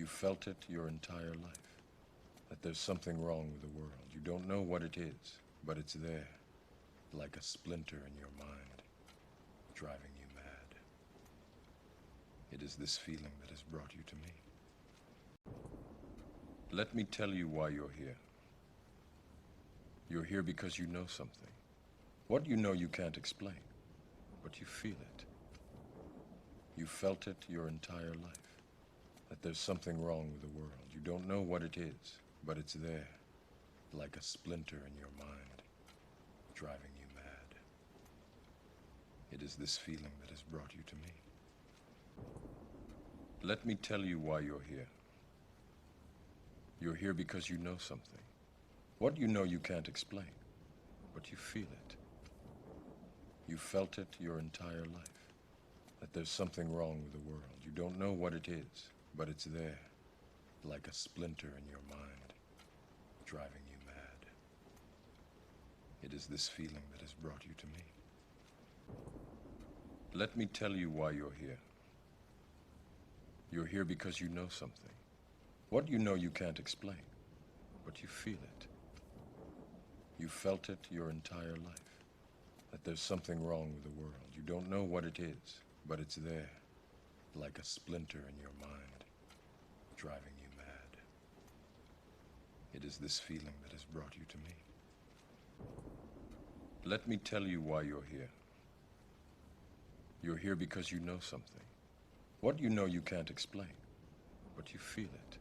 You felt it your entire life, that there's something wrong with the world. You don't know what it is, but it's there, like a splinter in your mind, driving you mad. It is this feeling that has brought you to me. Let me tell you why you're here. You're here because you know something. What you know you can't explain, but you feel it. You felt it your entire life, that there's something wrong with the world. You don't know what it is, but it's there, like a splinter in your mind, driving you mad. It is this feeling that has brought you to me. Let me tell you why you're here. You're here because you know something. What you know you can't explain, but you feel it. You felt it your entire life, that there's something wrong with the world. You don't know what it is, but it's there, like a splinter in your mind, driving you mad. It is this feeling that has brought you to me. Let me tell you why you're here. You're here because you know something. What you know you can't explain, but you feel it. You felt it your entire life, that there's something wrong with the world. You don't know what it is, but it's there, like a splinter in your mind, driving you mad. It is this feeling that has brought you to me. Let me tell you why you're here. You're here because you know something. What you know you can't explain, but you feel it.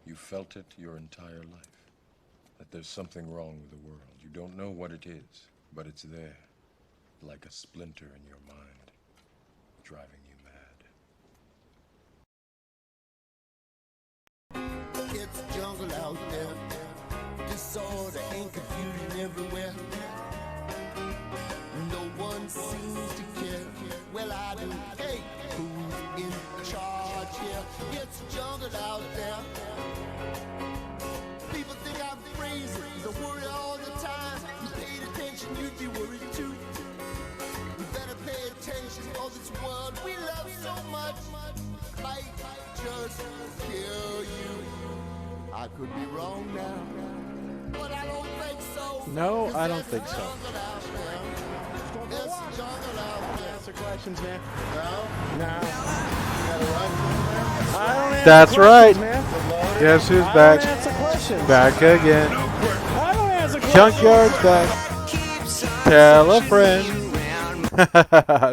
You felt it your entire life, that there's something wrong with the world. You don't know what it is, but it's there, like a splinter in your mind, driving you mad. It's jungle out there, disorder and confusion everywhere. No one seems to care. Well, I do. Hey, who's in charge here? It's jungle out there. People think I'm crazy, I worry all the time. You paid attention, you'd be worried too. We better pay attention, for this world we love so much might just kill you. I could be wrong now, but I don't think so. No, I don't think so. There's jungle out there. Answer questions, man. No? No. You gotta run from there? I don't answer That's right. questions, man. Guess who's I back? don't answer questions. Back again. I don't answer questions. Junkyard's back. Tell a friend.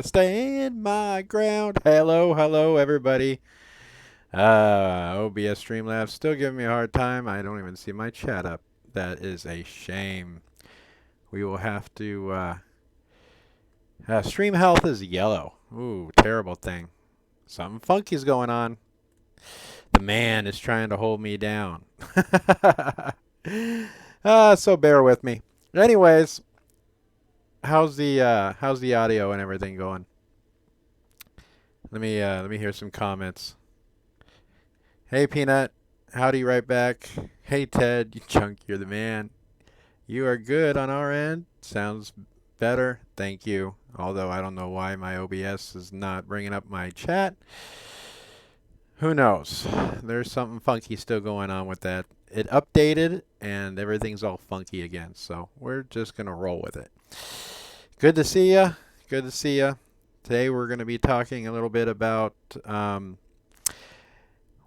Stand my ground. Hello, hello, everybody. OBS Streamlabs still giving me a hard time. I don't even see my chat up. That is a shame. We will have to... stream health is yellow. Ooh, terrible thing. Something funky's going on. The man is trying to hold me down. So bear with me. Anyways, how's the audio and everything going? Let me hear some comments. Hey Peanut, howdy right back. Hey Ted, you chunk, you're the man. You are good on our end. Sounds better. Thank you. Although I don't know why my OBS is not bringing up my chat. Who knows? There's something funky still going on with that. It updated and everything's all funky again. So we're just going to roll with it. Good to see ya. Good to see ya. Today we're going to be talking a little bit about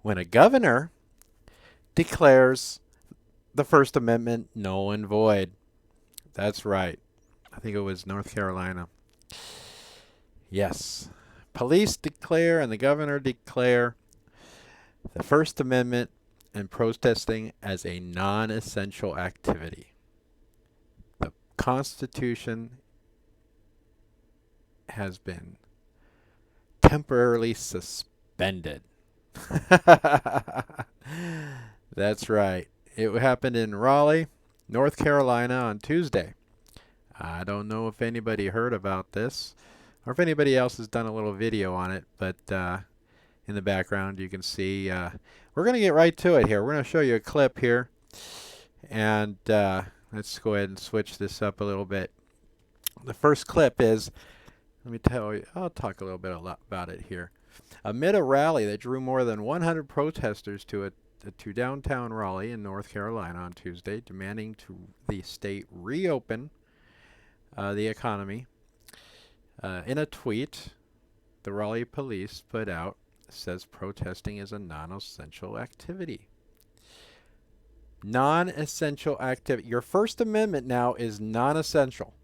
when a governor declares the First Amendment null and void. That's right. I think it was North Carolina. Yes. Police declare and the governor declare the First Amendment and protesting as a non-essential activity. The Constitution has been temporarily suspended. That's right. It happened in Raleigh, North Carolina on Tuesday. I don't know if anybody heard about this or if anybody else has done a little video on it, but in the background you can see we're going to get right to it here. We're going to show you a clip here, and let's go ahead and switch this up a little bit. The first clip is, let me tell you, I'll talk a little bit about it here. Amid a rally that drew more than 100 protesters to downtown Raleigh in North Carolina on Tuesday, demanding the state reopen the economy. In a tweet, the Raleigh police put out, says protesting is a non-essential activity. Non-essential activity. Your First Amendment now is non-essential.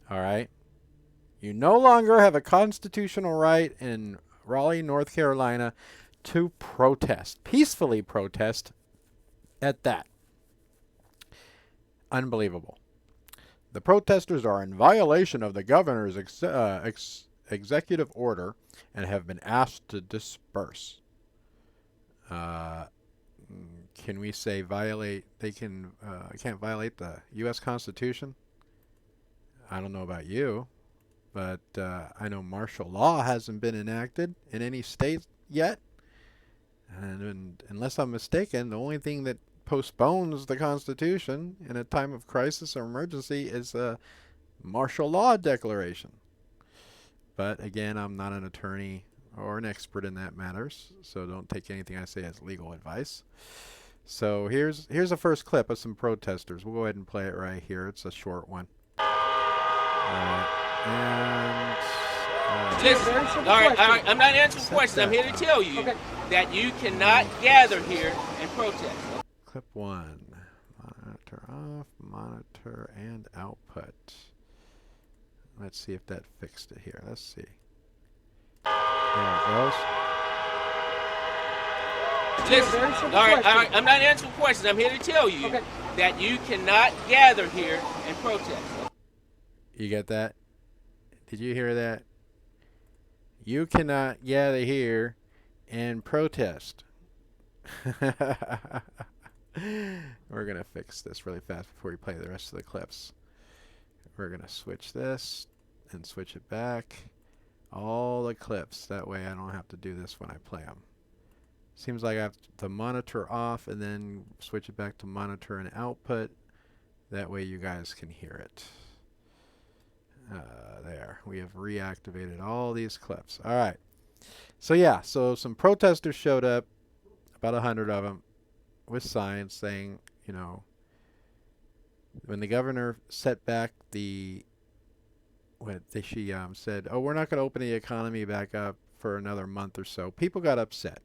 All right? You no longer have a constitutional right in Raleigh, North Carolina to protest. Peacefully protest at that. Unbelievable. The protesters are in violation of the governor's executive order and have been asked to disperse. Can we say violate? They can't violate the U.S. Constitution? I don't know about you, but I know martial law hasn't been enacted in any state yet. And unless I'm mistaken, the only thing that postpones the Constitution in a time of crisis or emergency is a martial law declaration. But again, I'm not an attorney or an expert in that matters, so don't take anything I say as legal advice. So here's the first clip of some protesters. We'll go ahead and play it right here. It's a short one. Listen, all right, I'm not answering questions. I'm here to tell you that you cannot gather here and protest. Clip 1. Monitor off, monitor, and output. Let's see if that fixed it here. Let's see. There it goes. Listen, all right, I'm not answering questions. I'm here to tell you that you cannot gather here and protest. You get that? Did you hear that? You cannot gather here and protest. We're going to fix this really fast before we play the rest of the clips. We're going to switch this and switch it back. All the clips. That way I don't have to do this when I play them. Seems like I have to monitor off and then switch it back to monitor and output. That way you guys can hear it. There. We have reactivated all these clips. All right. So yeah, so some protesters showed up, about 100 of them, with signs saying, you know, when the governor set back she said, oh, we're not going to open the economy back up for another month or so. People got upset.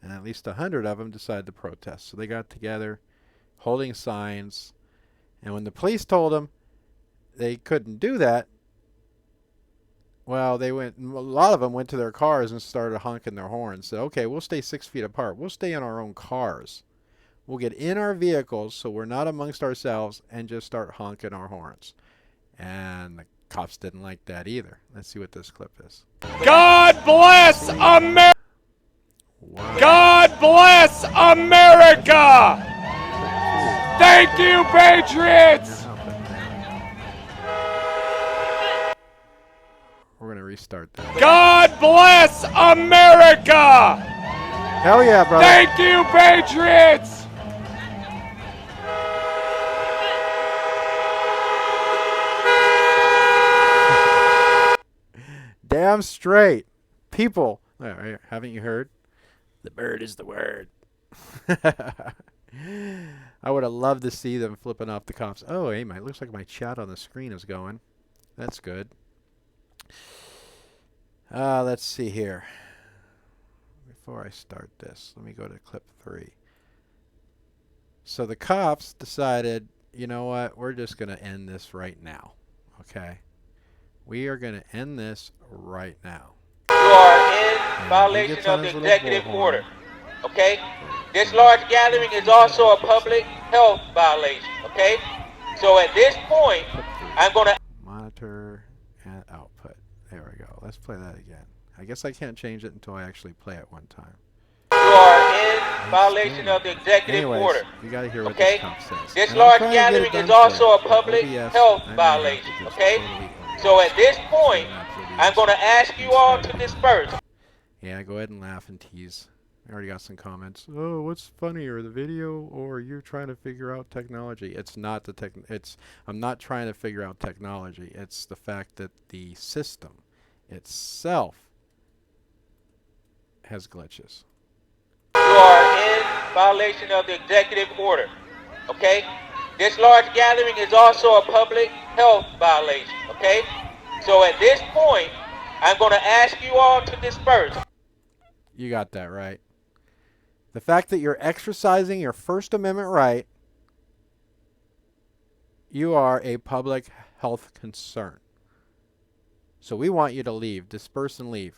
And at least 100 of them decided to protest. So they got together, holding signs. And when the police told them they couldn't do that, well, a lot of them went to their cars and started honking their horns. Said, okay, we'll stay 6 feet apart. We'll stay in our own cars. We'll get in our vehicles so we're not amongst ourselves and just start honking our horns. And the cops didn't like that either. Let's see what this clip is. God bless America! Wow. God bless America! Thank you, Patriots! We're going to restart that. God bless America! Hell yeah, brother. Thank you, Patriots! Damn straight. People, haven't you heard? The bird is the word. I would have loved to see them flipping off the cops. Oh, hey, it looks like my chat on the screen is going. That's good. Let's see here. Before I start this, let me go to clip 3. So the cops decided, you know what? We're just going to end this right now. Okay? We are going to end this right now. You are in violation of the executive order. Okay? This large gathering is also a public health violation. Okay? So at this point, I'm going to monitor and output. There we go. Let's play that again. I guess I can't change it until I actually play it one time. You are in violation of the executive order. You got to hear what Okay? this cop says. This And I'm large trying to get it gathering done is for also you, a but public OBS, health I may have violation. to just Okay? totally So at this point, I'm going to ask you all to disperse. Yeah, go ahead and laugh and tease. I already got some comments. Oh, what's funnier, the video or you trying to figure out technology? It's not the I'm not trying to figure out technology. It's the fact that the system itself has glitches. You are in violation of the executive order. Okay? This large gathering is also a public health violation. Okay? So at this point, I'm going to ask you all to disperse. You got that right. The fact that you're exercising your First Amendment right, you are a public health concern. So we want you to leave. Disperse and leave.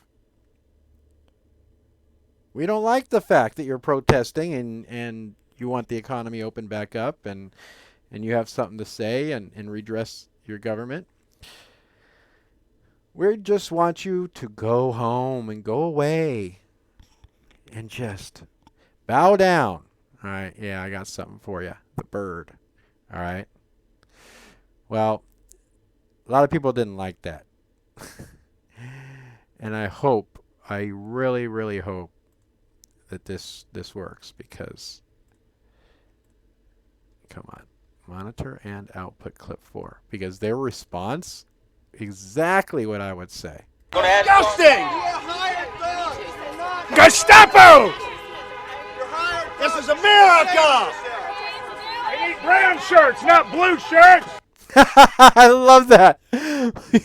We don't like the fact that you're protesting and you want the economy open back up and you have something to say and redress your government. We just want you to go home and go away and just bow down. All right, yeah, I got something for you. The bird. All right. Well, a lot of people didn't like that. And I really, really hope that this works because, come on, monitor and output clip 4. Because their response, exactly what I would say. Disgusting! Gestapo! This is America! I need brown shirts, not blue shirts! I love that.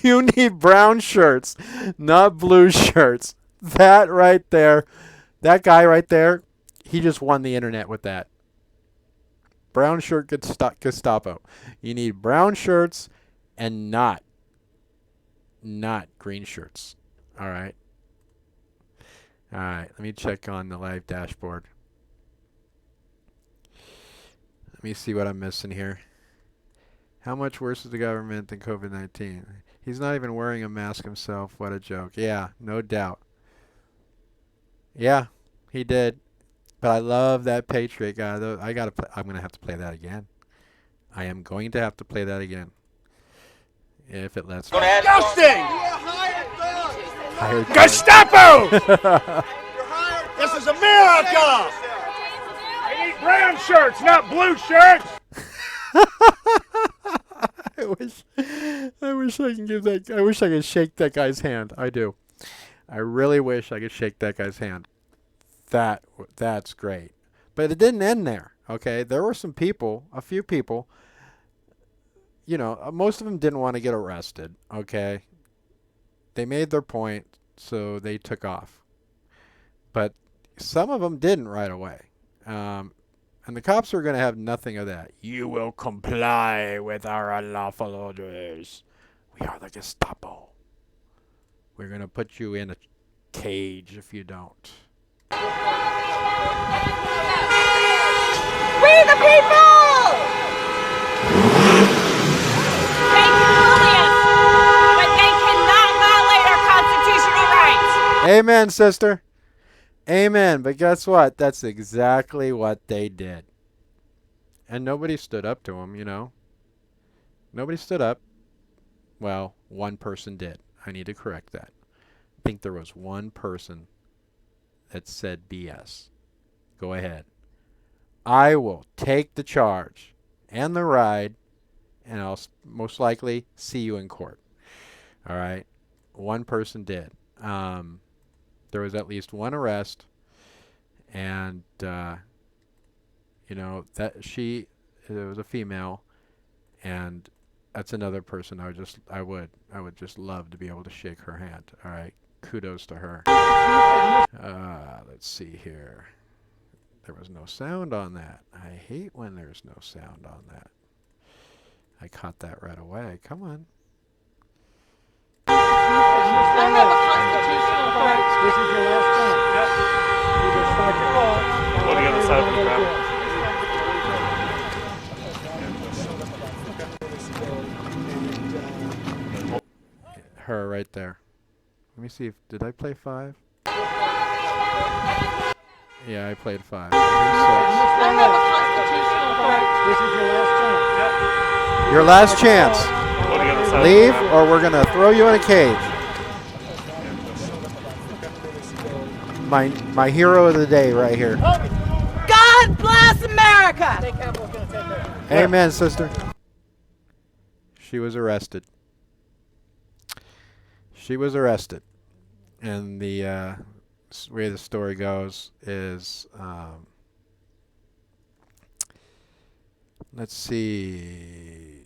You need brown shirts, not blue shirts. That right there, that guy right there, he just won the internet with that. Brown shirt Gestapo. You need brown shirts and not green shirts. All right. All right. Let me check on the live dashboard. Let me see what I'm missing here. How much worse is the government than COVID-19? He's not even wearing a mask himself. What a joke. Yeah, no doubt. Yeah, he did. But I love that Patriot guy. I'm going to have to play that again. I am going to have to play that again. If it lets me. Disgusting! Hired Gestapo! This is America! I need brown shirts, not blue shirts! I wish I can give that. I wish I could shake that guy's hand. I do. I really wish I could shake that guy's hand. That's great. But it didn't end there. Okay, there were some people, a few people. You know, most of them didn't want to get arrested. Okay, they made their point, so they took off. But some of them didn't right away. And the cops are going to have nothing of that. You will comply with our unlawful orders. We are the Gestapo. We're going to put you in a cage if you don't. We the people! They can bully us, but they cannot violate our constitutional rights. Amen, sister. Amen. But guess what? That's exactly what they did. And nobody stood up to them, you know. Nobody stood up. Well, one person did. I need to correct that. I think there was one person that said BS. Go ahead. I will take the charge and the ride, and I'll most likely see you in court. All right? One person did. There was at least one arrest, and you know that it was a female, and that's another person I would just love to be able to shake her hand. All right, kudos to her. Let's see here. There was no sound on that. I hate when there's no sound on that. I caught that right away. Come on. I have a constitutional right. This is your last chance. Either strike it off. On the other side of the ground. Her right there. Let me see did I play 5? Yeah, I played 5. I have a constitutional right. This is your last chance. Your last chance. On the other side Leave, of the ground. or we're gonna throw you in a cage. My hero of the day right here. God bless America! Amen, sister. She was arrested. She was arrested, and the way the story goes is, let's see.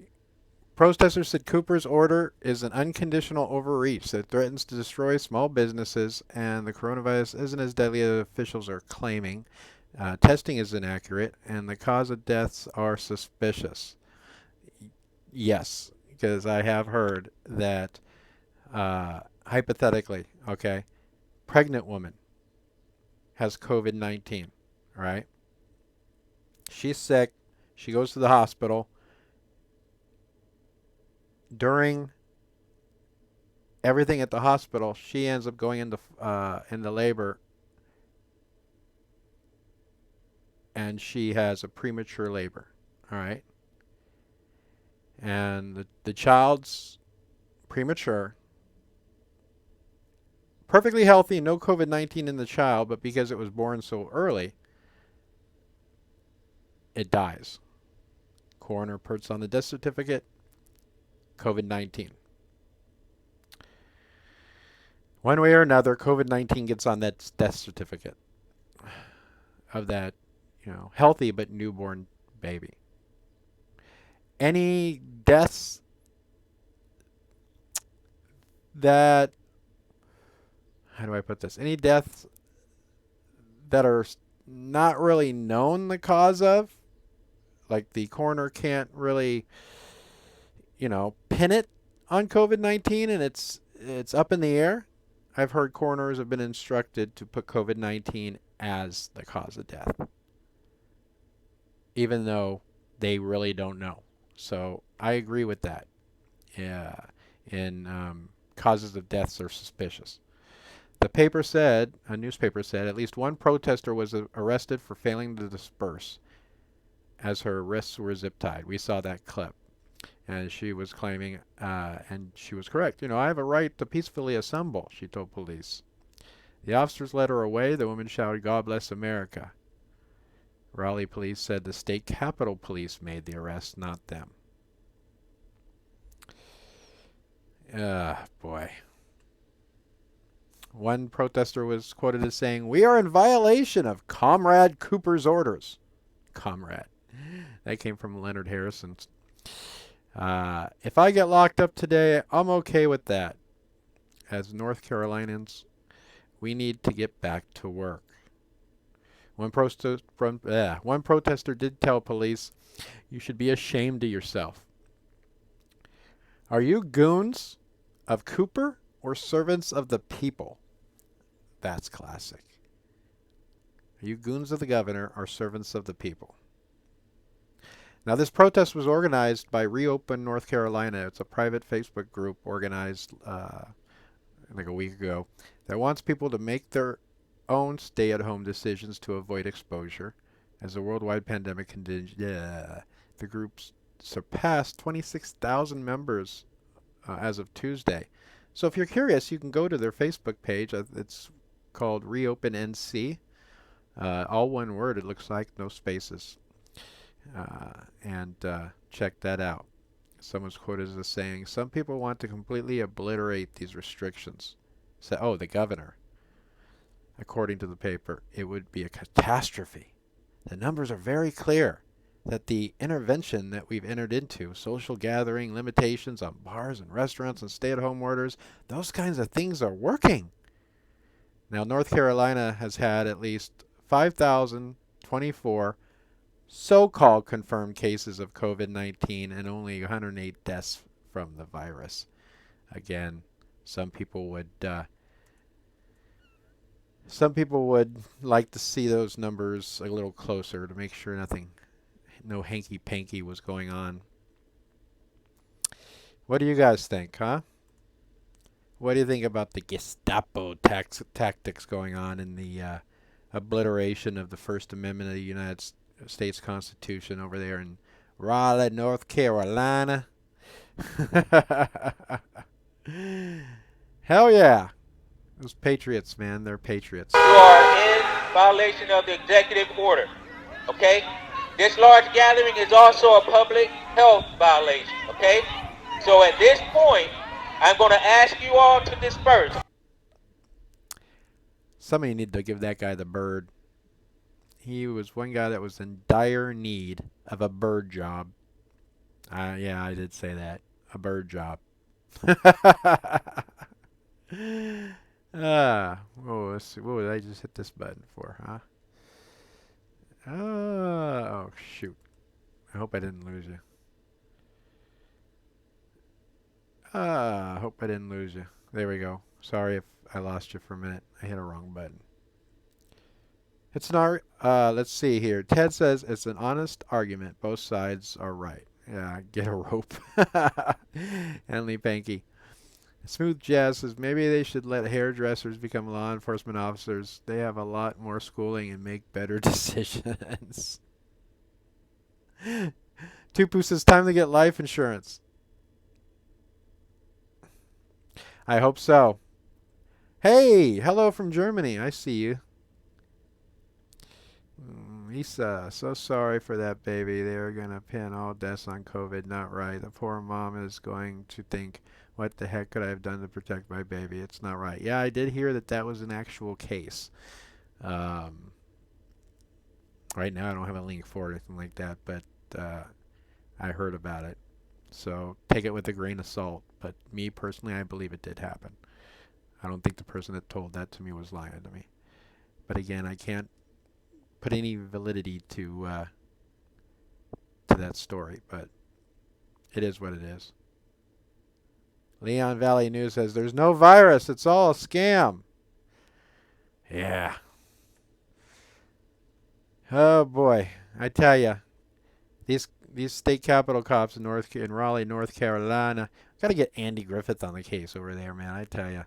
Protesters said Cooper's order is an unconditional overreach that threatens to destroy small businesses, and the coronavirus isn't as deadly as officials are claiming. Testing is inaccurate, and the cause of deaths are suspicious. Yes, because I have heard that, hypothetically, okay, pregnant woman has COVID-19, right? She's sick. She goes to the hospital. During everything at the hospital, she ends up going into labor, and she has a premature labor. All right, and the child's premature, perfectly healthy, no COVID-19 in the child, but because it was born so early, it dies. Coroner puts on the death certificate, COVID-19. One way or another, COVID-19 gets on that death certificate of that, healthy but newborn baby. Any deaths that, how do I put this? Any deaths that are not really known the cause of, like the coroner can't really, pin it on COVID-19, and it's up in the air. I've heard coroners have been instructed to put COVID-19 as the cause of death, even though they really don't know. So I agree with that. Yeah, and causes of deaths are suspicious. The paper said, a newspaper said, at least one protester was arrested for failing to disperse as her wrists were zip-tied. We saw that clip. And she was claiming, and she was correct, I have a right to peacefully assemble, she told police. The officers led her away. The woman shouted, "God bless America." Raleigh police said the state capitol police made the arrest, not them. Boy. One protester was quoted as saying, "We are in violation of Comrade Cooper's orders." Comrade. That came from Leonard Harrison. If I get locked up today, I'm okay with that. As North Carolinians, we need to get back to work. One protester did tell police, "You should be ashamed of yourself." Are you goons of Cooper or servants of the people? That's classic. Are you goons of the governor or servants of the people? Now, this protest was organized by Reopen North Carolina. It's a private Facebook group organized like a week ago that wants people to make their own stay-at-home decisions to avoid exposure as the worldwide pandemic continues. The group surpassed 26,000 members as of Tuesday. So if you're curious, you can go to their Facebook page. It's called Reopen NC. All one word, it looks like, no spaces. And check that out. Someone's quoted as saying, "Some people want to completely obliterate these restrictions." So, the governor. According to the paper, it would be a catastrophe. The numbers are very clear that the intervention that we've entered into, social gathering, limitations on bars and restaurants and stay-at-home orders, those kinds of things are working. Now, North Carolina has had at least 5,024 so-called confirmed cases of COVID-19 and only 108 deaths from the virus. Again, some people would like to see those numbers a little closer to make sure no hanky-panky was going on. What do you guys think, huh? What do you think about the Gestapo tactics going on in the obliteration of the First Amendment of the United States Constitution over there in Raleigh, North Carolina? Hell yeah. Those patriots, man, they're patriots. You are in violation of the executive order, okay? This large gathering is also a public health violation, okay? So at this point, I'm going to ask you all to disperse. Somebody need to give that guy the bird. He was one guy that was in dire need of a bird job. Yeah, I did say that. A bird job. Whoa, let's see. What did I just hit this button for, huh? Oh, shoot. I hope I didn't lose you. I hope I didn't lose you. There we go. Sorry if I lost you for a minute. I hit a wrong button. It's not, let's see here. Ted says it's an honest argument. Both sides are right. Yeah, get a rope. Henley Panky. Smooth Jazz says maybe they should let hairdressers become law enforcement officers. They have a lot more schooling and make better decisions. Tupu says time to get life insurance. I hope so. Hey, hello from Germany. I see you. Lisa, so sorry for that baby. They are going to pin all deaths on COVID. Not right. The poor mom is going to think, what the heck could I have done to protect my baby? It's not right. Yeah, I did hear that that was an actual case. Right now I don't have a link for it or anything like that, but I heard about it. So take it with a grain of salt. But me personally, I believe it did happen. I don't think the person that told that to me was lying to me. But again, I can't put any validity to that story, but it is what it is. Leon Valley News says there's no virus, it's all a scam. Yeah. Oh boy, I tell you, these state capitol cops in Raleigh, North Carolina, got to get Andy Griffith on the case over there, man. I tell you.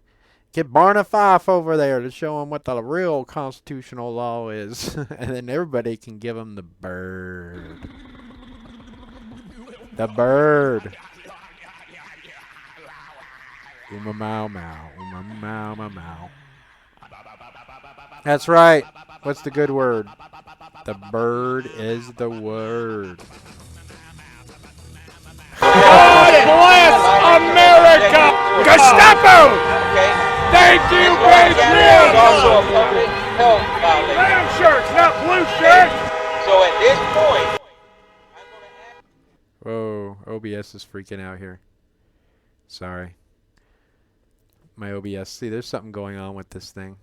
Get Barna Fife over there to show him what the real constitutional law is. And then everybody can give him the bird. The bird. Ooma mau mau. Ooma mau mau mau. That's right. What's the good word? The bird is the word. God bless America! Gestapo! Okay? Thank you, This large gathering is also a baby! public health violation. Brown shirts, not blue shirts! So at this point, I'm going to ask. Whoa, OBS is freaking out here. Sorry. My OBS. See, there's something going on with this thing.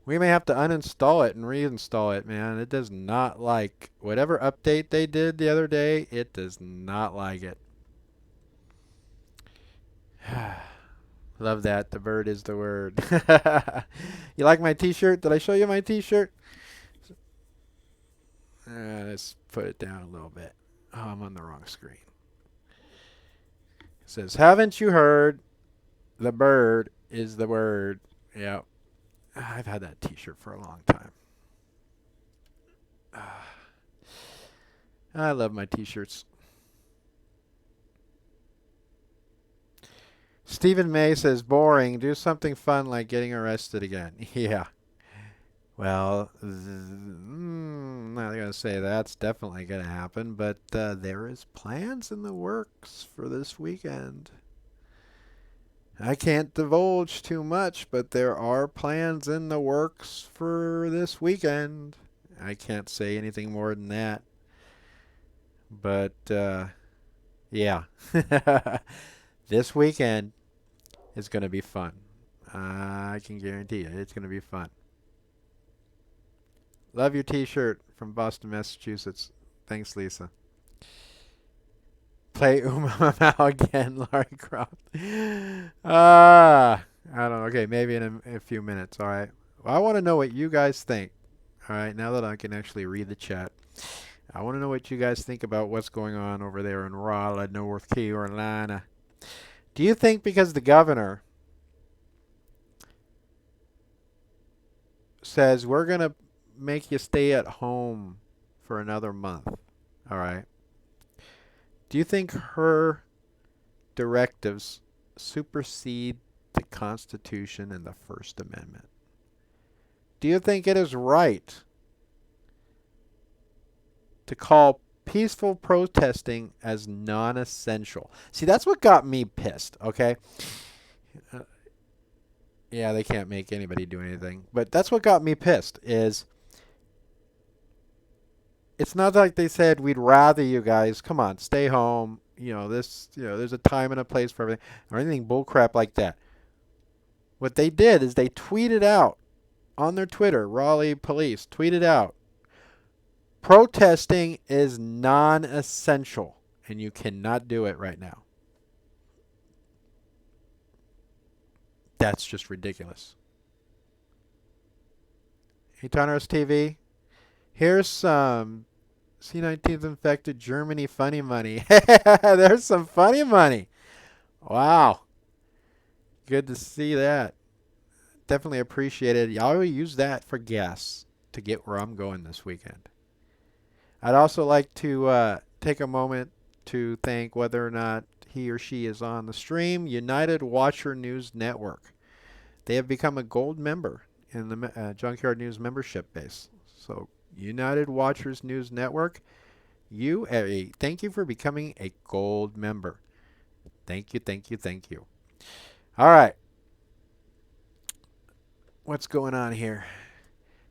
We may have to uninstall it and reinstall it, man. It does not like whatever update they did the other day. It does not like it. Love that. The bird is the word. You like my t-shirt? Did I show you my t-shirt? Let's put it down a little bit. Oh, I'm on the wrong screen. It says, haven't you heard? The bird is the word. Yep. I've had that t-shirt for a long time. I love my t-shirts. Stephen May says, boring. Do something fun like getting arrested again. Yeah. Well, I'm not going to say that's definitely going to happen, but there is plans in the works for this weekend. I can't divulge too much, but there are plans in the works for this weekend. I can't say anything more than that. But, yeah. This weekend is going to be fun. I can guarantee you, it's going to be fun. Love your t-shirt from Boston, Massachusetts. Thanks, Lisa. Play Ooma Mau again, Laurie Croft. I don't know. Okay, maybe in a few minutes. All right. Well, I want to know what you guys think. All right, now that I can actually read the chat. I want to know what you guys think about what's going on over there in Raleigh, North Carolina. Do you think because the governor says we're going to make you stay at home for another month, all right? Do you think her directives supersede the Constitution and the First Amendment? Do you think it is right to call peaceful protesting as non-essential? See, that's what got me pissed, okay? Yeah, they can't make anybody do anything. But that's what got me pissed is it's not like they said we'd rather you guys come on, stay home. There's a time and a place for everything or anything bullcrap like that. What they did is they tweeted out on their Twitter, Raleigh police tweeted out, protesting is non-essential and you cannot do it right now. That's just ridiculous. Hey, Toners TV, here's some C-19th infected Germany funny money. There's some funny money. Wow. Good to see that. Definitely appreciate it. Y'all use that for gas to get where I'm going this weekend. I'd also like to take a moment to thank whether or not he or she is on the stream, United Watcher News Network. They have become a gold member in the Junkyard News membership base. So United Watchers News Network, thank you for becoming a gold member. Thank you, thank you, thank you. All right. What's going on here?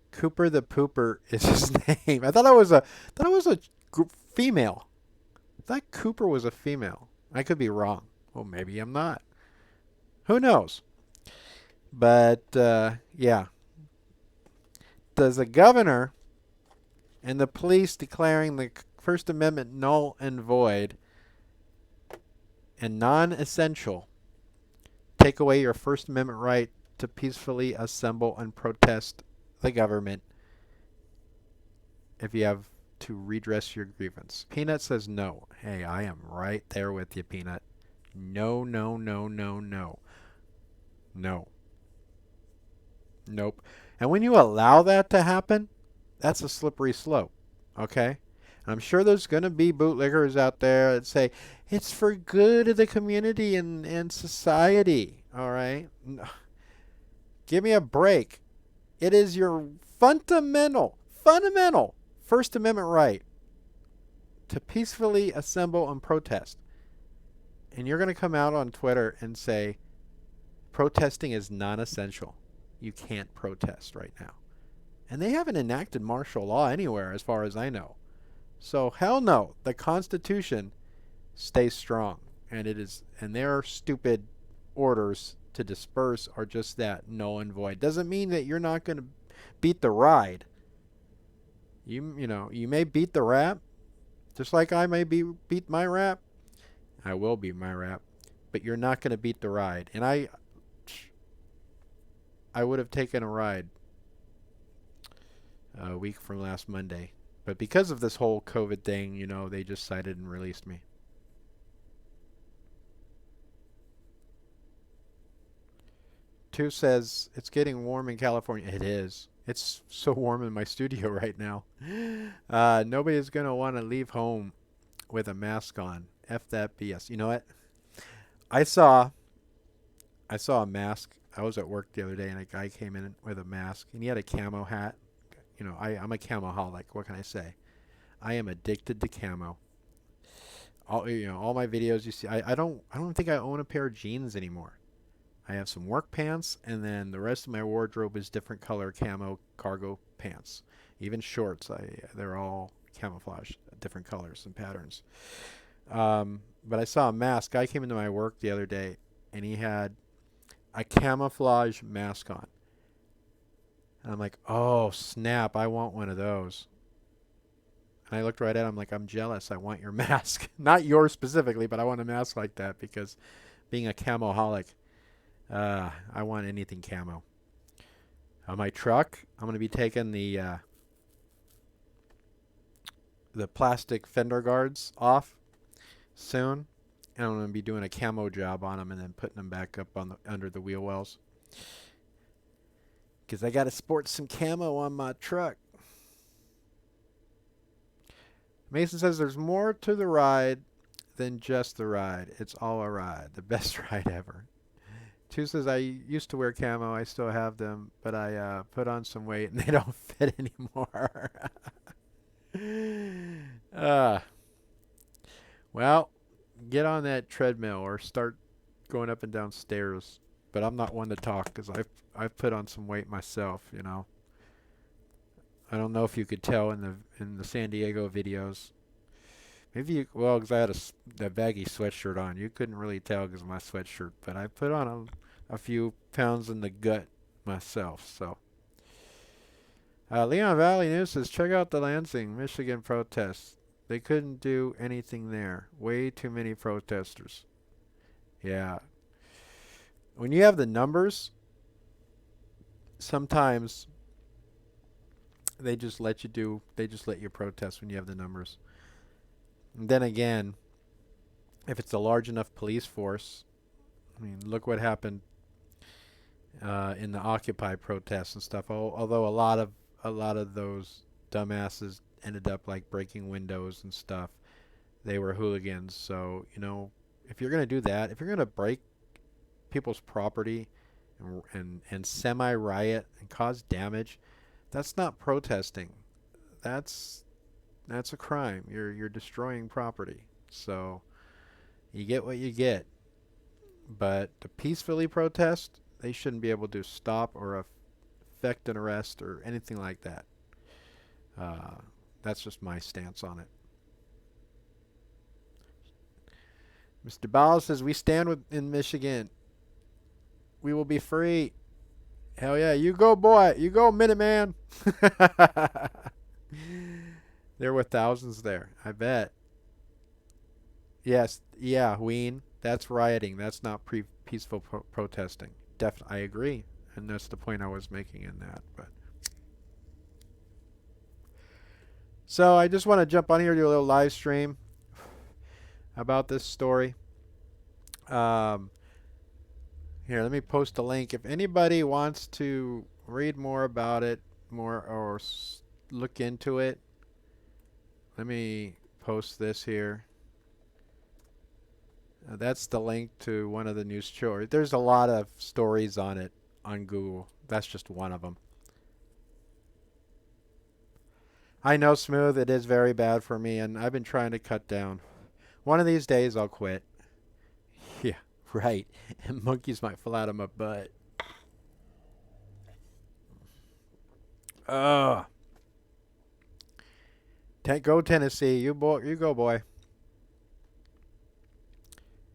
Cooper the Pooper is his name. I thought it was a female. I thought Cooper was a female. I could be wrong. Well, maybe I'm not. Who knows? But yeah. Does the governor and the police declaring the First Amendment null and void and non-essential take away your First Amendment right to peacefully assemble and protest the government if you have to redress your grievance? Peanut says no. Hey, I am right there with you, Peanut. No, no, no, no, no. No. Nope. And when you allow that to happen, that's a slippery slope. Okay? I'm sure there's going to be bootlickers out there that say, it's for good of the community and society. All right? No. Give me a break. It is your fundamental First Amendment right to peacefully assemble and protest. And you're going to come out on Twitter and say, protesting is non-essential. You can't protest right now. And they haven't enacted martial law anywhere as far as I know. So hell no. The Constitution stays strong. And their stupid orders to disperse are just that, null and void. Doesn't mean that you're not going to beat the ride. You may beat the rap, just like I may beat my rap. I will beat my rap, but you're not going to beat the ride. And I would have taken a ride a week from last Monday, but because of this whole COVID thing, they just cited and released me. Two says, it's getting warm in California. It is. It's so warm in my studio right now. Nobody's going to want to leave home with a mask on. F that BS. You know what? I saw a mask. I was at work the other day, and a guy came in with a mask, and he had a camo hat. I'm a camoholic. What can I say? I am addicted to camo. All my videos you see. I don't think I own a pair of jeans anymore. I have some work pants, and then the rest of my wardrobe is different color camo cargo pants. Even shorts, they're all camouflage, different colors and patterns. But I saw a mask. Guy came into my work the other day, and he had a camouflage mask on. And I'm like, oh, snap, I want one of those. And I looked right at him like, I'm jealous. I want your mask. Not yours specifically, but I want a mask like that because being a camoholic, I want anything camo. On my truck, I'm going to be taking the plastic fender guards off soon. And I'm going to be doing a camo job on them and then putting them back up on under the wheel wells. Because I got to sport some camo on my truck. Mason says there's more to the ride than just the ride. It's all a ride. The best ride ever. Two says, I used to wear camo. I still have them, but I put on some weight and they don't fit anymore. Well, get on that treadmill or start going up and down stairs. but I'm not one to talk because I've put on some weight myself. You know. I don't know if you could tell in the San Diego videos. Maybe you, well, because I had a baggy sweatshirt on. You couldn't really tell because of my sweatshirt, but I put on a few pounds in the gut myself. So, Leon Valley News says, check out the Lansing, Michigan protests. They couldn't do anything there. Way too many protesters. Yeah. When you have the numbers, sometimes they just let you protest when you have the numbers. And then again, if it's a large enough police force, I mean, look what happened in the Occupy protests and stuff. Although a lot of those dumbasses ended up like breaking windows and stuff. They were hooligans. So, you know, if you're going to do that, if you're going to break people's property and semi-riot and cause damage, that's not protesting. That's a crime. You're destroying property. So you get what you get. But to peacefully protest, they shouldn't be able to stop or affect an arrest or anything like that. That's just my stance on it. Mr. Ball says, we stand in Michigan. We will be free. Hell yeah. You go, boy. You go, Minuteman. There were thousands there. I bet. Yes. Yeah, Ween. That's rioting. That's not peaceful protesting. I agree. And that's the point I was making in that. But so I just want to jump on here, do a little live stream about this story. Here, let me post a link. If anybody wants to read more about it, or look into it, let me post this here. That's the link to one of the news stories. There's a lot of stories on it on Google. That's just one of them. I know, Smooth, it is very bad for me, and I've been trying to cut down. One of these days, I'll quit. Yeah, right. And monkeys might fall out of my butt. Go Tennessee. You go, boy.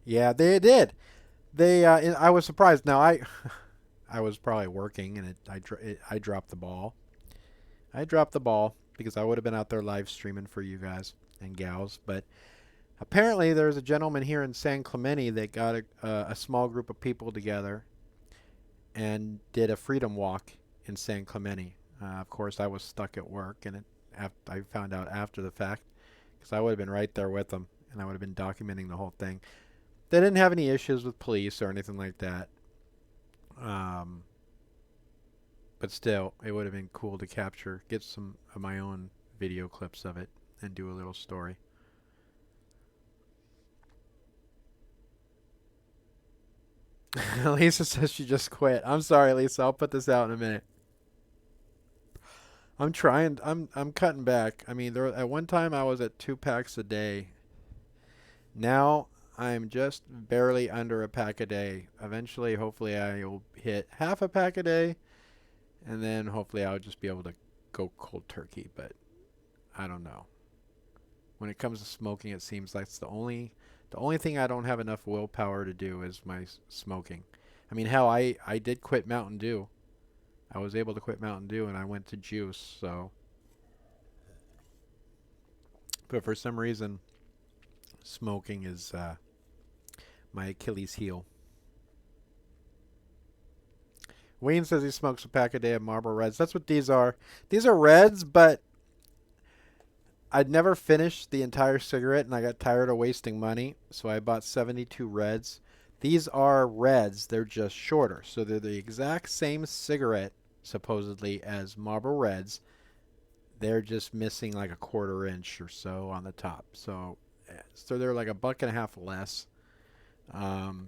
Yeah, they did. I was surprised. Now, I was probably working, and I dropped the ball. I dropped the ball because I would have been out there live streaming for you guys and gals. But apparently there's a gentleman here in San Clemente that got a small group of people together and did a freedom walk in San Clemente. Of course, I was stuck at work, and I found out after the fact because I would have been right there with them, and I would have been documenting the whole thing. They didn't have any issues with police or anything like that. But still, it would have been cool to get some of my own video clips of it and do a little story. Lisa says she just quit. I'm sorry, Lisa. I'll put this out in a minute. I'm trying. I'm cutting back. I mean, at one time I was at 2 packs a day. Now I'm just barely under a pack a day. Eventually, hopefully, I will hit half a pack a day. And then hopefully I'll just be able to go cold turkey, but I don't know. When it comes to smoking, it seems like it's the only thing I don't have enough willpower to do is my smoking. I mean, hell, I did quit Mountain Dew. I was able to quit Mountain Dew, and I went to juice, so. But for some reason, smoking is my Achilles heel. Wayne says he smokes a pack a day of Marlboro Reds. That's what these are. These are Reds, but I'd never finished the entire cigarette, and I got tired of wasting money, so I bought 72 Reds. These are Reds. They're just shorter. So they're the exact same cigarette, supposedly, as Marlboro Reds. They're just missing like a 1/4 inch or so on the top. So they're like $1.50 less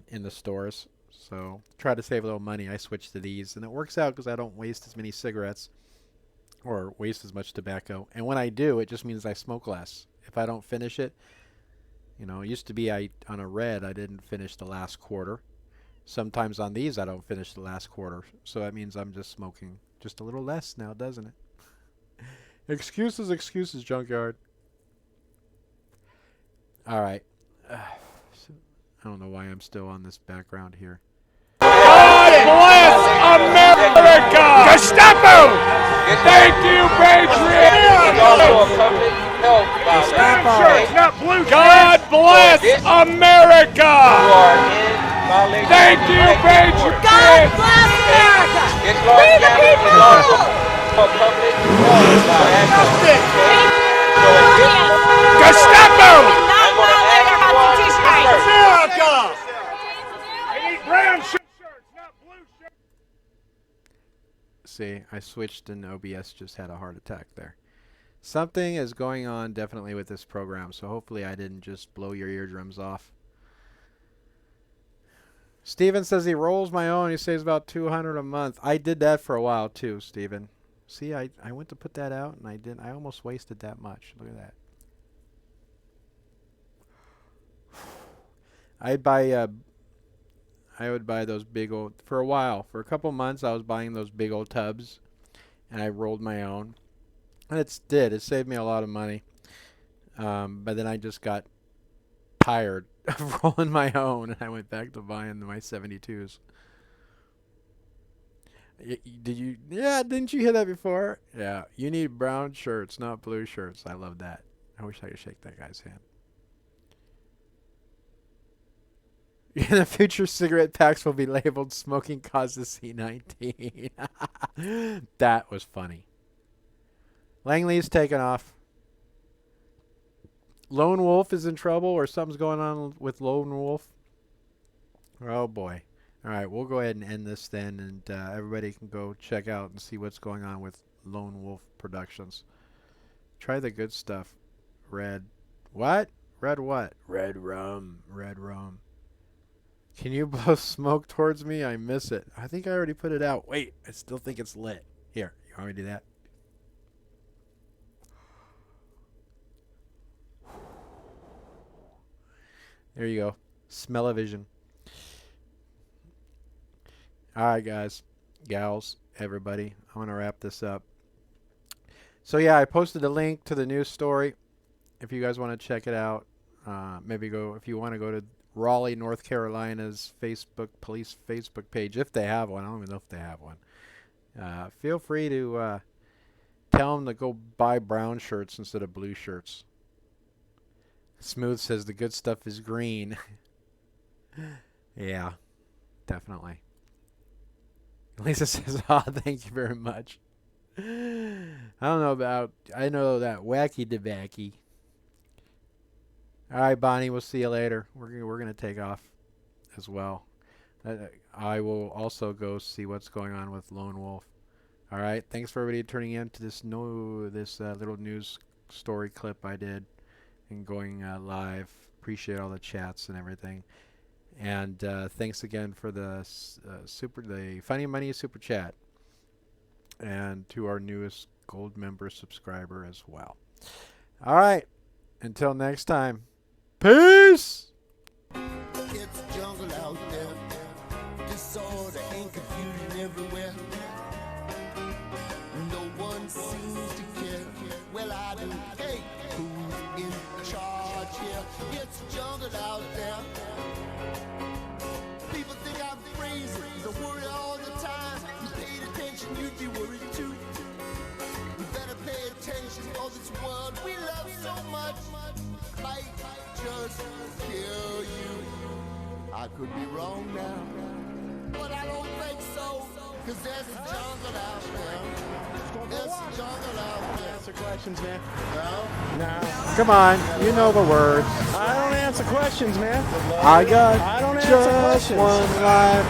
in the stores. So try to save a little money. I switched to these, and it works out because I don't waste as many cigarettes or waste as much tobacco. And when I do, it just means I smoke less. If I don't finish it, you know, it used to be on a Red, I didn't finish the last 1/4. sometimes on these I don't finish the last quarter. So that means I'm just smoking just a little less now, doesn't it? Excuses, excuses, junkyard. All right. I don't know why I'm still on this background here. God bless America! Gestapo! Thank you, Patriots! Brown shirts, not blue shirts! God bless America! Thank you, Patriots! God bless America! We the people! Gestapo! Not violate our Constitution rights! America! I need brown shirts, not blue shirts! See, I switched and OBS just had a heart attack there. Something is going on definitely with this program, so hopefully I didn't just blow your eardrums off. Steven says he rolls my own. He saves about $200 a month. I did that for a while too, Steven. See, I went to put that out and I didn't. I almost wasted that much. Look at that. I would buy those big old, for a while, for a couple months I was buying those big old tubs and I rolled my own. And it saved me a lot of money. But then I just got tired of rolling my own and I went back to buying my 72s. Didn't you hear that before? Yeah, you need brown shirts, not blue shirts. I love that. I wish I could shake that guy's hand. In the future, cigarette packs will be labeled "Smoking Causes C19." That was funny. Langley's taken off. Lone Wolf is in trouble, or something's going on with Lone Wolf. Oh boy. All right, we'll go ahead and end this then, and everybody can go check out and see what's going on with Lone Wolf Productions. Try the good stuff. Red. What? Red what? Red rum. Red rum. Can you blow smoke towards me? I miss it. I think I already put it out. Wait, I still think it's lit. Here, you want me to do that? There you go. Smell-o-vision. Alright, guys, gals, everybody. I'm going to wrap this up. So, yeah, I posted a link to the news story. If you guys want to check it out, maybe go, if you want to go to Raleigh, North Carolina's police Facebook page, if they have one. I don't even know if they have one. Feel free to tell them to go buy brown shirts instead of blue shirts. Smooth says the good stuff is green. Yeah, definitely. Lisa says, thank you very much. I know that wacky debacky. All right, Bonnie, we'll see you later. We're gonna take off as well. I will also go see what's going on with Lone Wolf. All right, thanks for everybody turning in to this little news story clip I did and going live. Appreciate all the chats and everything. And thanks again for the Funny Money super chat, and to our newest gold member subscriber as well. All right, until next time. Peace! It's jungle out there. Disorder and confusion everywhere. No one seems to care. Well, I do. Hey, who's in charge here? It's jungle out there. People think I'm crazy. They worry all the time. You paid attention, you'd be worried too. You better pay attention, for this world we love so much might just kill you. I could be wrong now, but I don't think so, cause there's a jungle out there. There's a jungle out there. Answer questions, man. No? Come on, you know the words. I don't answer questions, man. I got I don't answer just questions. one life.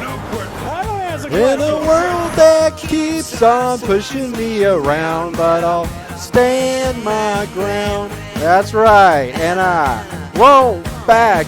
I don't answer In questions. a world that keeps on pushing me around, but I'll stand my ground. That's right, and I won't back